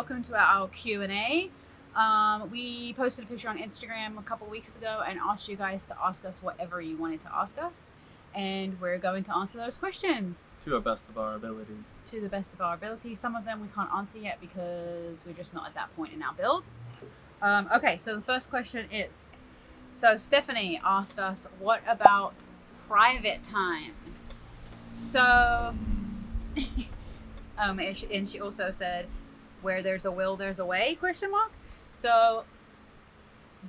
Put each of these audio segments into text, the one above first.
welcome to our Q&A. We posted a picture on Instagram a couple weeks ago and asked you guys to ask us whatever you wanted to ask us, and we're going to answer those questions to the best of our ability. To the best of our ability. Some of them we can't answer yet because we're just not at that point in our build. Okay, so the first question is, so Stephanie asked us, what about private time? So, and she also said, where there's a will, there's a way, ? So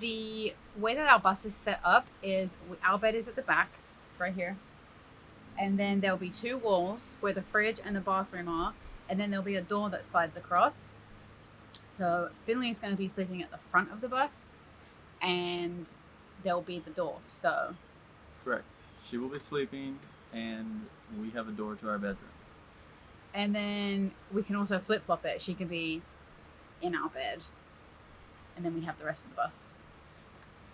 the way that our bus is set up is our bed is at the back, right here. And then there'll be two walls where the fridge and the bathroom are. And then there'll be a door that slides across. So Finley's going to be sleeping at the front of the bus. And there'll be the door, so. Correct. She will be sleeping and we have a door to our bedroom. And then we can also flip-flop it. She can be in our bed. And then we have the rest of the bus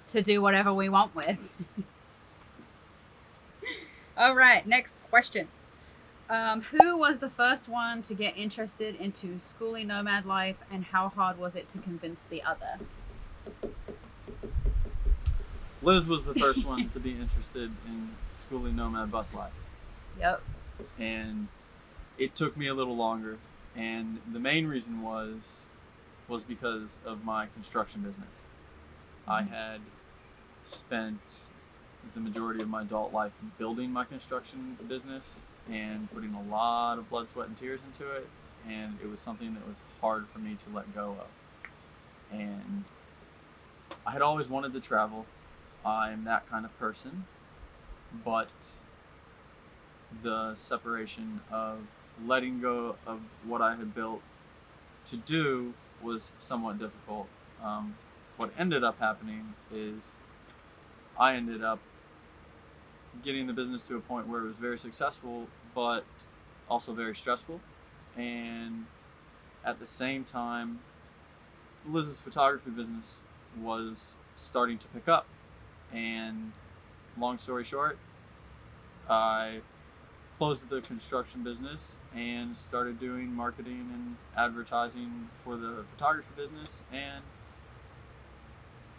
to do whatever we want with. All right, next question. Who was the first one to get interested into Skoolie nomad life, and how hard was it to convince the other? Liz was the first one to be interested in Skoolie nomad bus life. Yep. And it took me a little longer, and the main reason was because of my construction business. I had spent the majority of my adult life building my construction business and putting a lot of blood, sweat, and tears into it, and it was something that was hard for me to let go of. And I had always wanted to travel. I'm that kind of person, but the separation of letting go of what I had built to do was somewhat difficult. What ended up happening is I ended up getting the business to a point where it was very successful, but also very stressful. And at the same time, Liz's photography business was starting to pick up. And long story short, I closed the construction business and started doing marketing and advertising for the photography business. And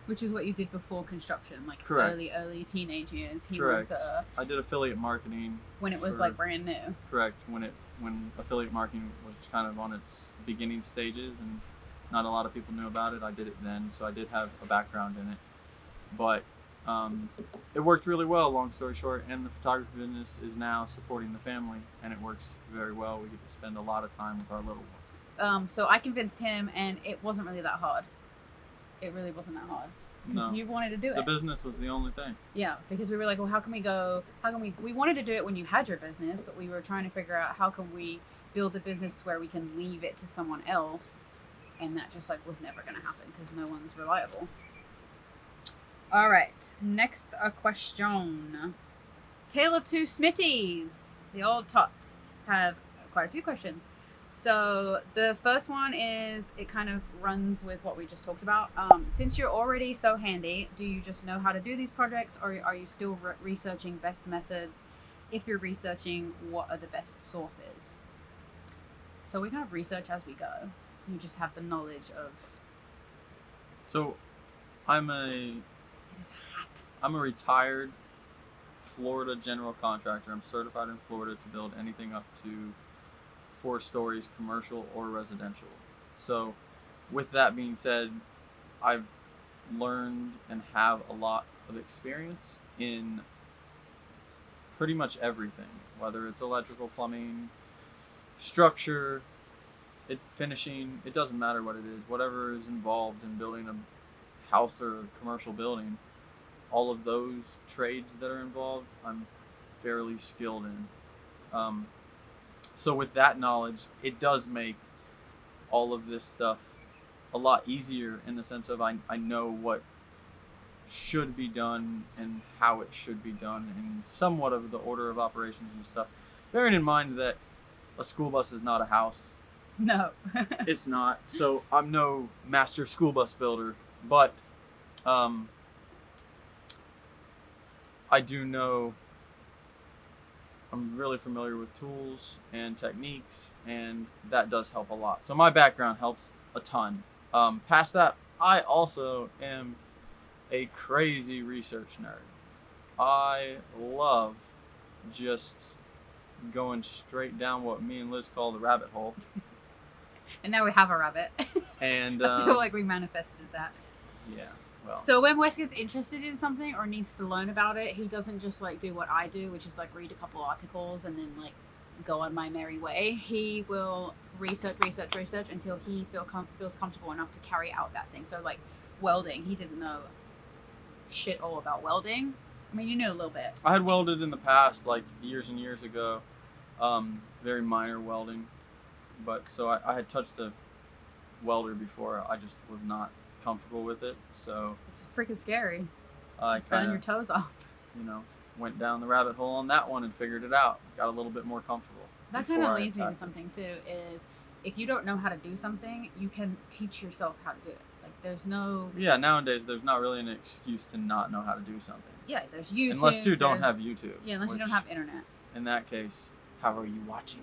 which is what you did before construction, like correct. early teenage years. Correct. I did affiliate marketing when it was like brand new. Correct. When affiliate marketing was kind of on its beginning stages and not a lot of people knew about it. I did it then, so I did have a background in it. But it worked really well, long story short, and the photography business is now supporting the family, and it works very well. We get to spend a lot of time with our little one. So I convinced him, and it wasn't really that hard. It really wasn't that hard. Because you wanted to do it. The business was the only thing. Yeah, because we were like, well, we wanted to do it when you had your business, but we were trying to figure out how can we build a business to where we can leave it to someone else, and that just like was never going to happen because no one's reliable. All right, next a question. Tale of Two Smitties. The old tots have quite a few questions. So the first one is, it kind of runs with what we just talked about. Since you're already so handy, do you just know how to do these projects, or are you still researching best methods? If you're researching, what are the best sources? So we kind of research as we go. You just have the knowledge of... So I'm a retired Florida general contractor. I'm certified in Florida to build anything up to 4 stories, commercial or residential. So with that being said, I've learned and have a lot of experience in pretty much everything, whether it's electrical, plumbing, structure, finishing, it doesn't matter what it is, whatever is involved in building a house or a commercial building, all of those trades that are involved, I'm fairly skilled in. So with that knowledge, it does make all of this stuff a lot easier in the sense of I know what should be done and how it should be done and somewhat of the order of operations and stuff. Bearing in mind that a school bus is not a house. No. It's not. So I'm no master school bus builder, but I do know I'm really familiar with tools and techniques, and that does help a lot. So my background helps a ton. Past that, I also am a crazy research nerd. I love just going straight down what me and Liz call the rabbit hole. And now we have a rabbit. And I feel like we manifested that. yeah, well, So when Wes gets interested in something or needs to learn about it, he doesn't just like do what I do, which is like read a couple articles and then like go on my merry way. He will research until he feels comfortable enough to carry out that thing. So like welding, he didn't know shit all about welding. I mean, you knew a little bit. I had welded in the past, like years and years ago, very minor welding, but so I had touched a welder before. I just was not comfortable with it, so It's freaking scary. I Burn kind your of, toes off. went down the rabbit hole on that one and figured it out. Got a little bit more comfortable. That kind before of I leads me to attacked it. something too, is if you don't know how to do something, you can teach yourself how to do it. Like there's no, Yeah, nowadays there's not really an excuse to not know how to do something. yeah, there's YouTube. Unless you don't there's- have YouTube. Yeah, unless you don't which, have internet. In that case, how are you watching?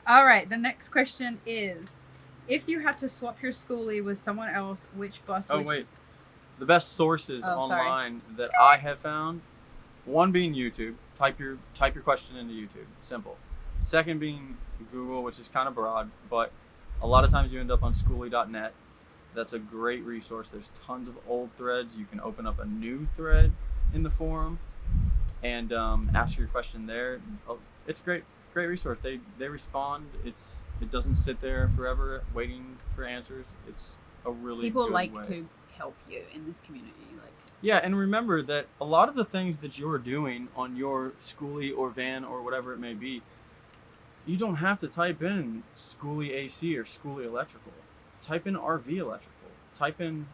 All right, the next question is, if you had to swap your schoolie with someone else, which bus Oh would wait, the best sources Oh, sorry. online that I have found, one being YouTube. Type your question into YouTube. Simple. Second being Google, which is kind of broad, but a lot of times you end up on Skoolie.net. That's a great resource. There's tons of old threads. You can open up a new thread in the forum and ask your question there. Oh, it's a great resource. They respond. It doesn't sit there forever waiting for answers. It's a really people good like way. to help you in this community. Like, Yeah, and remember that a lot of the things that you're doing on your schoolie or van or whatever it may be, you don't have to type in schoolie AC or schoolie electrical. Type in RV electrical. Type in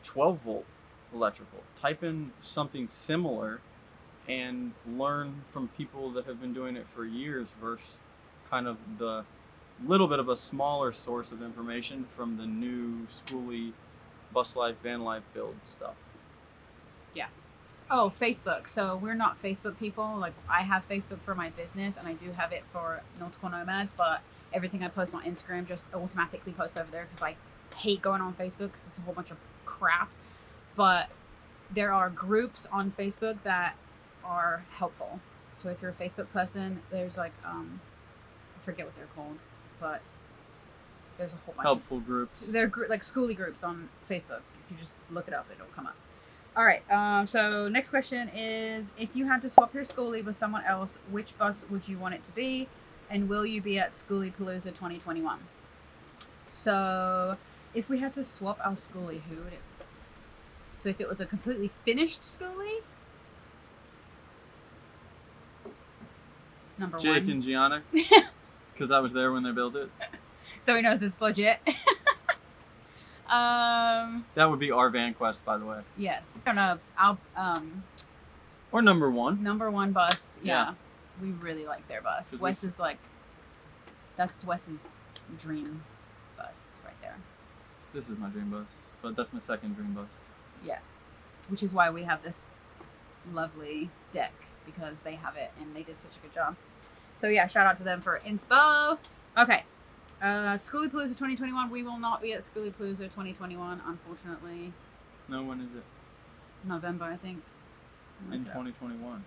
12 volt electrical. Type in something similar and learn from people that have been doing it for years versus kind of the little bit of a smaller source of information from the new schoolie bus life, van life build stuff. oh, Facebook. So we're not Facebook people. Like I have Facebook for my business, and I do have it for Nautical Nomads. But everything I post on Instagram just automatically posts over there because I hate going on Facebook because it's a whole bunch of crap. But there are groups on Facebook that are helpful. So if you're a Facebook person, there's like I forget what they're called, but there's a whole bunch. Helpful groups. They're like schoolie groups on Facebook. If you just look it up, it'll come up. All right. So next question is, if you had to swap your schoolie with someone else, which bus would you want it to be, and will you be at Skoolie Palooza 2021? So if we had to swap our schoolie, who would it be? So if it was a completely finished schoolie, number Jake one. and Gianna, because I was there when they built it. So he knows it's legit. That would be our Van Quest, by the way. Yes. I don't know. I'll Or number one. number one bus. Yeah. Yeah. We really like their bus. 'Cause Wes is like, that's Wes's dream bus right there. This is my dream bus, but that's my second dream bus. Yeah. Which is why we have this lovely deck, because they have it and they did such a good job. So yeah, shout out to them for inspo. Okay. Skoolie Palooza 2021. We will not be at Skoolie Palooza 2021, unfortunately. No, when is it? November, I think. In 2021.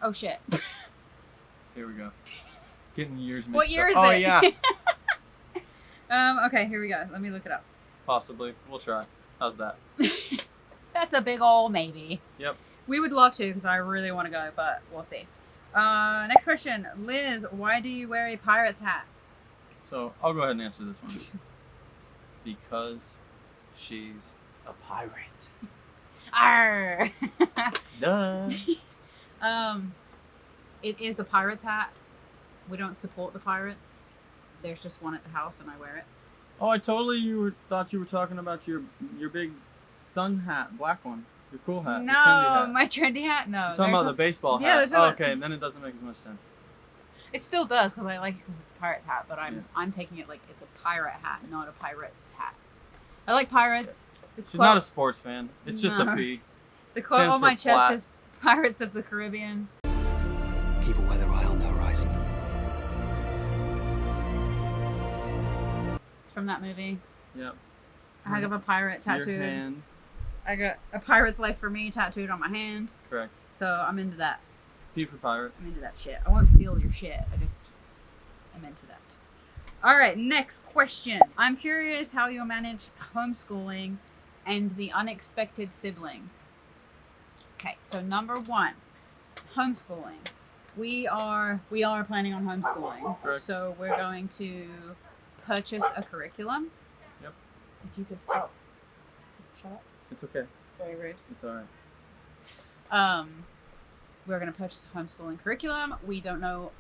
Oh shit. Here we go. Getting years mixed What year is up. it? Oh yeah. Okay, here we go. Let me look it up. Possibly. We'll try. How's that? That's a big ol' maybe. Yep. We would love to, because I really want to go, but we'll see. Next question. Liz, why do you wear a pirate's hat? So I'll go ahead and answer this one. Because she's a pirate. Arr! Duh. It is a pirate's hat. We don't support the pirates. There's just one at the house, and I wear it. Oh, I totally thought you were talking about your big sun hat, black one. Your cool hat. No, your trendy hat. my trendy hat? No. You're talking about the baseball Yeah, hat. they're Oh, talking- okay, then it doesn't make as much sense. It still does, because I like it because it's a pirate's hat, but I'm taking it like it's a pirate hat, not a pirate's hat. I like pirates. This She's quote, not a sports fan. It's just No. a P. the quote stands on for my chest flat. is Pirates of the Caribbean. Keep a weather eye on the horizon. It's from that movie. Yep. I have a pirate Your tattooed. hand. I got A Pirate's Life for Me tattooed on my hand. Correct. So I'm into that. D for pirate. I'm into that shit. I won't steal your shit. I'm into that. All right, next question. I'm curious how you'll manage homeschooling and the unexpected sibling. Okay, so number one, homeschooling. We are planning on homeschooling. Correct. So we're going to purchase a curriculum. Yep. If you could stop. Shut up. It's okay. It's very rude. It's all right. We're going to purchase a homeschooling curriculum. We don't know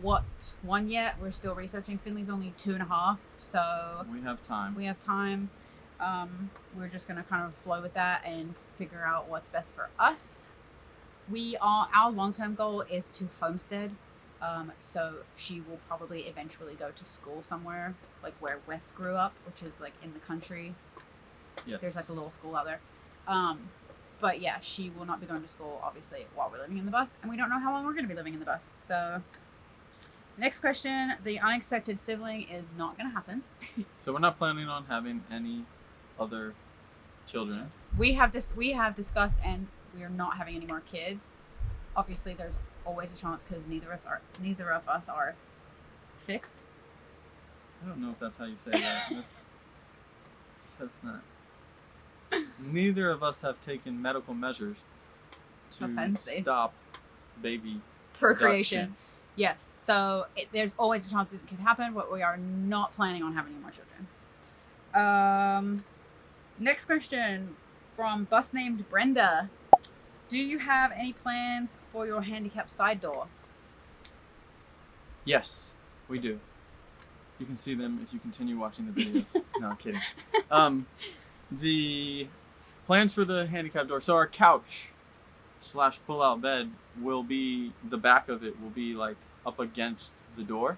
what one yet. We're still researching. Finley's only 2.5, so We have time. we have time. We're just going to kind of flow with that and figure out what's best for us. Our long-term goal is to homestead. So she will probably eventually go to school somewhere, like where Wes grew up, which is like in the country. Yes. There's like a little school out there. But yeah, she will not be going to school, obviously, while we're living in the bus. And we don't know how long we're going to be living in the bus. So, next question. The unexpected sibling is not going to happen. So we're not planning on having any other children. We have discussed, and we are not having any more kids. Obviously, there's always a chance because neither of us are fixed. I don't know if that's how you say that. That's not. Neither of us have taken medical measures to Fancy. stop baby Procreation. production. Yes. So there's always a chance it could happen, but we are not planning on having any more children. Next question from bus named Brenda. Do you have any plans for your handicapped side door? Yes, we do. You can see them if you continue watching the videos. No, I'm kidding. The plans for the handicap door. So our couch / pull-out bed will be, the back of it will be like up against the door.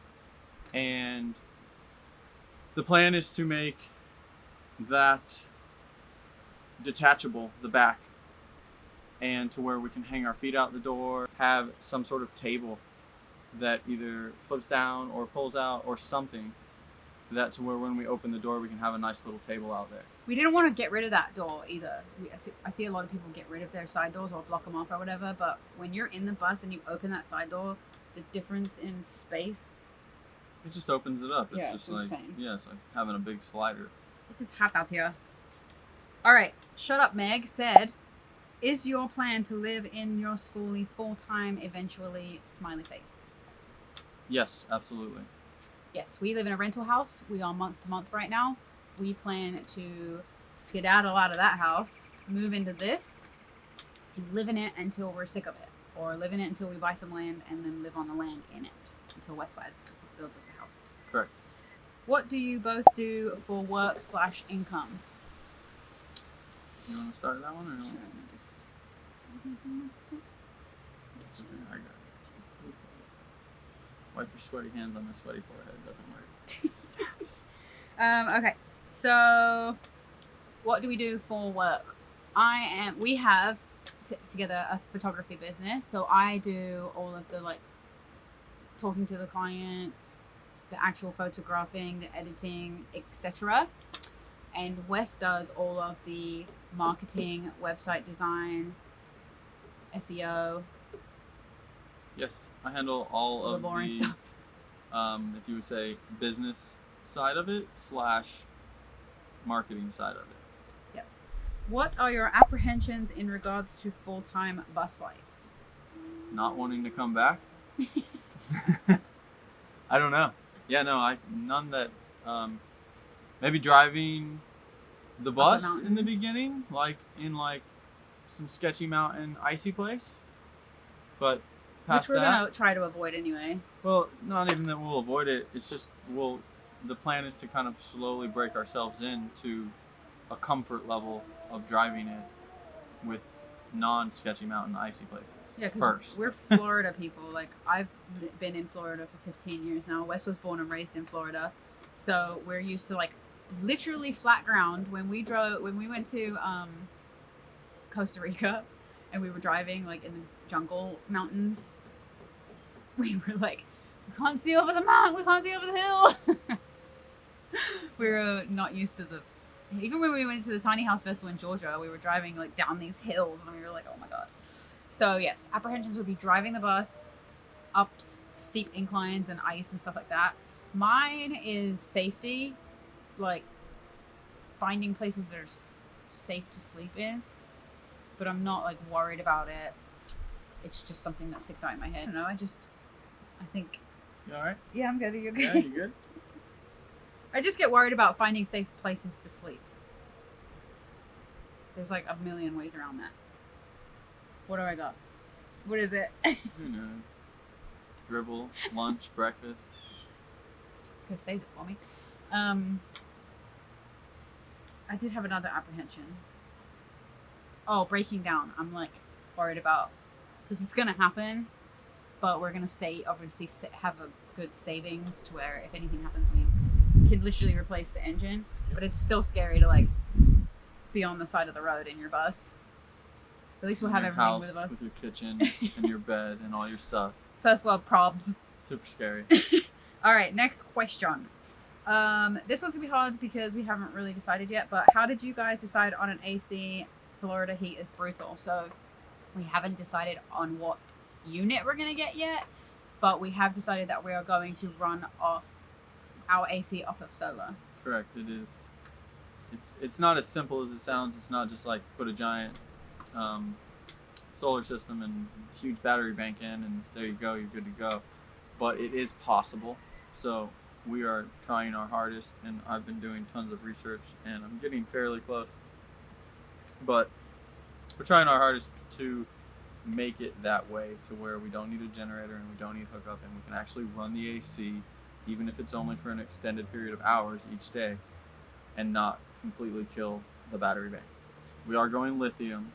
And the plan is to make that detachable, the back, and to where we can hang our feet out the door, have some sort of table that either flips down or pulls out or something, that to where when we open the door we can have a nice little table out there. We didn't want to get rid of that door either. I see a lot of people get rid of their side doors or block them off or whatever, but when you're in the bus and you open that side door, the difference in space. It just opens it up. It's Yeah, just it's like insane. Yeah, it's like having a big slider. It is hot out here. All right, Shut Up Meg said, is your plan to live in your schoolie full-time eventually? Smiley face. Yes, absolutely. Yes, we live in a rental house. We are month to month right now. We plan to skedaddle out of that house, move into this, and live in it until we're sick of it. Or live in it until we buy some land and then live on the land in it until West builds us a house. Correct. What do you both do for work / income? You want to start that one or no? Sure, It's okay, I got it. It's okay. Wipe your sweaty hands on my sweaty forehead. It doesn't work. Okay, so what do we do for work? We have together a photography business, so I do all of the talking to the clients, the actual photographing, the editing, etc. And Wes does all of the marketing, website design, SEO, Yes, I handle all the of boring the, stuff. if you would say, business side of it / marketing side of it. Yep. What are your apprehensions in regards to full-time bus life? Not wanting to come back. I don't know. Yeah, no, none that. Maybe driving the bus in the beginning, like in some sketchy mountain, icy place. But past Which we're that, gonna try to avoid anyway. well, not even that we'll avoid it. It's just the plan is to kind of slowly break ourselves into a comfort level of driving it with non-sketchy mountain, icy places. Yeah, because first. we're Florida people. Like, I've been in Florida for 15 years now. Wes was born and raised in Florida, so we're used to literally flat ground. When we went to Costa Rica, and we were driving in the jungle mountains, we were like, we can't see over the mountain, we can't see over the hill. We were not used to the. Even when we went to the Tiny House Festival in Georgia, we were driving like down these hills, and we were like, oh my god. So yes, apprehensions would be driving the bus up steep inclines and ice and stuff like that. Mine is safety, like finding places that are safe to sleep in, but I'm not like worried about it. It's just something that sticks out in my head. I don't know. I think. You all right? Yeah, I'm good. Are you good? Yeah, you good? I just get worried about finding safe places to sleep. There's like a million ways around that. What do I got? What is it? Who knows? Dribble, lunch, breakfast. Could have saved it for me. I did have another apprehension. Oh, breaking down. I'm like worried about, because it's gonna happen, but we're gonna obviously have a good savings to where if anything happens, we can literally replace the engine. Yep. But it's still scary to like be on the side of the road in your bus. At least we'll have everything house, with the bus. with your kitchen and your bed and all your stuff. First world probs. Super scary. All right, next question. This one's gonna be hard because we haven't really decided yet, but how did you guys decide on an AC? Florida heat is brutal, so we haven't decided on what unit we're gonna get yet, but we have decided that we are going to run off our AC off of solar. Correct, it is. It's not as simple as it sounds. It's not just like put a giant solar system and huge battery bank in and there you go, you're good to go. But it is possible. So we are trying our hardest, and I've been doing tons of research and I'm getting fairly close. But we're trying our hardest to make it that way to where we don't need a generator and we don't need hookup, and we can actually run the AC even if it's only for an extended period of hours each day and not completely kill the battery bank. We are going lithium,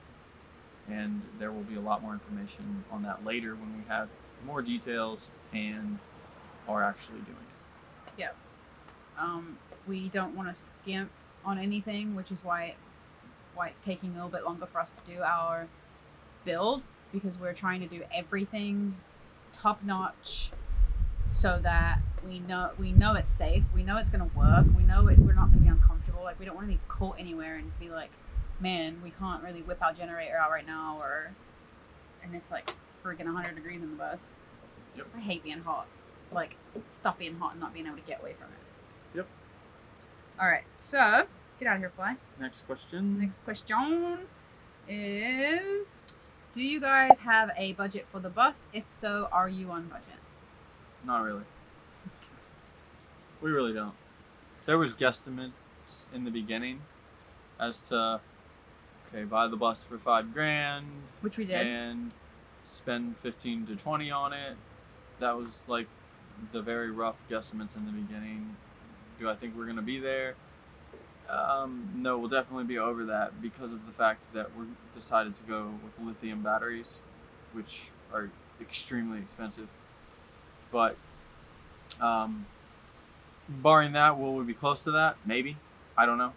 and there will be a lot more information on that later when we have more details and are actually doing it. Yeah. We don't want to skimp on anything, which is why it's taking a little bit longer for us to do our build, because we're trying to do everything top notch so that we know it's safe, we know it's going to work, we're not going to be uncomfortable. Like, we don't want to be caught anywhere and be like, man, we can't really whip our generator out right now, and it's like freaking 100 degrees in the bus. Yep. I hate being hot, like stuff being hot and not being able to get away from it. Yep. All right, so get out of here, Fly. Next question. Next question is, do you guys have a budget for the bus? If so, are you on budget? Not really. We really don't. There was guesstimates in the beginning as to, okay, buy the bus for $5,000, Which we did. and spend 15 to 20 on it. That was like the very rough guesstimates in the beginning. Do I think we're gonna be there? No, we'll definitely be over that because of the fact that we decided to go with lithium batteries, which are extremely expensive. But barring that, will we be close to that? Maybe. I don't know.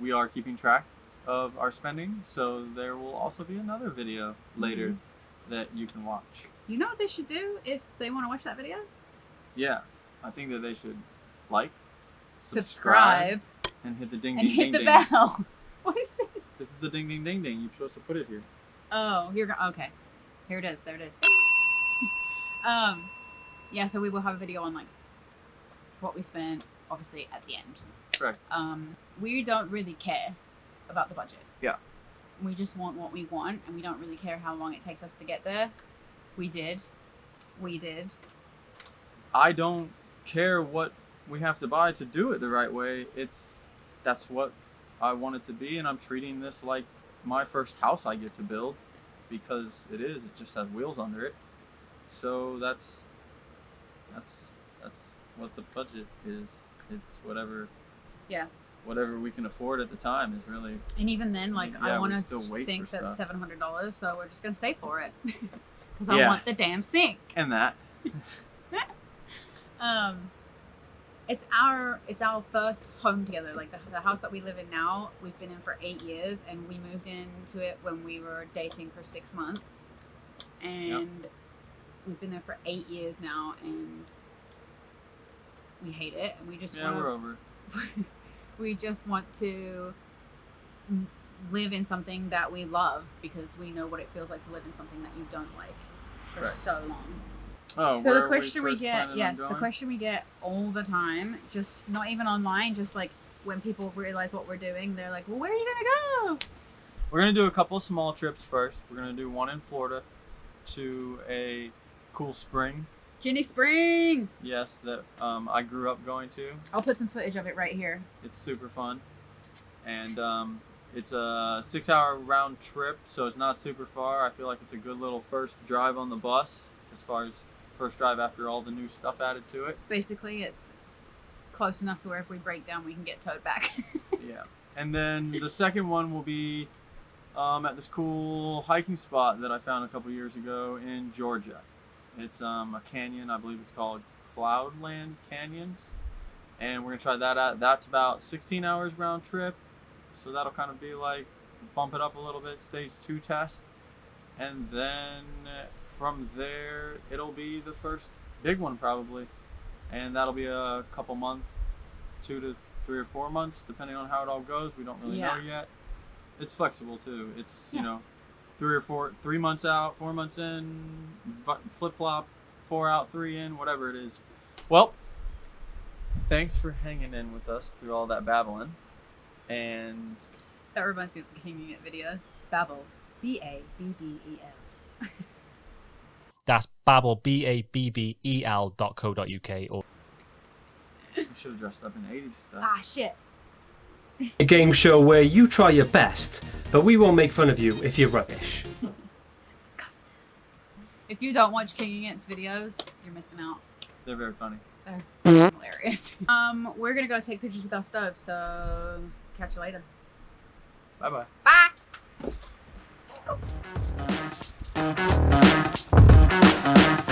We are keeping track of our spending, so there will also be another video later that you can watch. You know what they should do if they want to watch that video? Yeah, I think that they should like, Subscribe and hit the ding and ding hit ding the ding. bell. What is this? This is the ding ding ding ding. You're supposed to put it here. Oh, okay. Here it is. There it is. Yeah, so we will have a video on like what we spent, obviously, at the end. Correct. We don't really care about the budget. Yeah. We just want what we want, and we don't really care how long it takes us to get there. We did. I don't care what we have to buy to do it the right way. That's what I want it to be, and I'm treating this like my first house I get to build, because it just has wheels under it. So that's what the budget is. It's whatever we can afford at the time is really. And even then, like, yeah, I want we to still wait sink for that's stuff. $700, so we're just gonna save for it because Yeah. I want the damn sink. And that. It's our first home together. Like the house that we live in now, we've been in for 8 years, and we moved into it when we were dating for 6 months, and We've been there for 8 years now, and we hate it, and we just we're over. we just want to live in something that we love, because we know what it feels like to live in something that you don't like for so long. Oh, so the question we get, the question we get all the time, just not even online, just like when people realize what we're doing, they're like, well, where are you gonna go? We're gonna do a couple small trips first. We're gonna do one in Florida to a cool spring. Ginny Springs! Yes, that I grew up going to. I'll put some footage of it right here. It's super fun. And it's a 6-hour round trip, so it's not super far. I feel like it's a good little first drive on the bus, as far as first drive after all the new stuff added to it. Basically, it's close enough to where if we break down, we can get towed back. Yeah. And then the second one will be at this cool hiking spot that I found a couple years ago in Georgia. It's a canyon, I believe it's called Cloudland Canyons. And we're going to try that out. That's about 16 hours round trip. So that'll kind of be like, bump it up a little bit, stage 2 test. And then from there, it'll be the first big one probably. And that'll be a couple months, 2 to 3 or 4 months, depending on how it all goes. We don't really know yet. It's flexible too. It's, you know, 3 months out, 4 months in, flip-flop, 4 out, 3 in, whatever it is. Well, thanks for hanging in with us through all that babbling. And that reminds me of the King It videos. Babble. B-A-B-B-E-L. That's Babel, BABBEL.co.uk. Or you should have dressed up in 80s stuff. Ah, shit. A game show where you try your best, but we won't make fun of you if you're rubbish. If you don't watch King It's videos, you're missing out. They're very funny. They're hilarious. We're gonna go take pictures with our stove, so catch you later. Bye-bye. Bye! Let's go.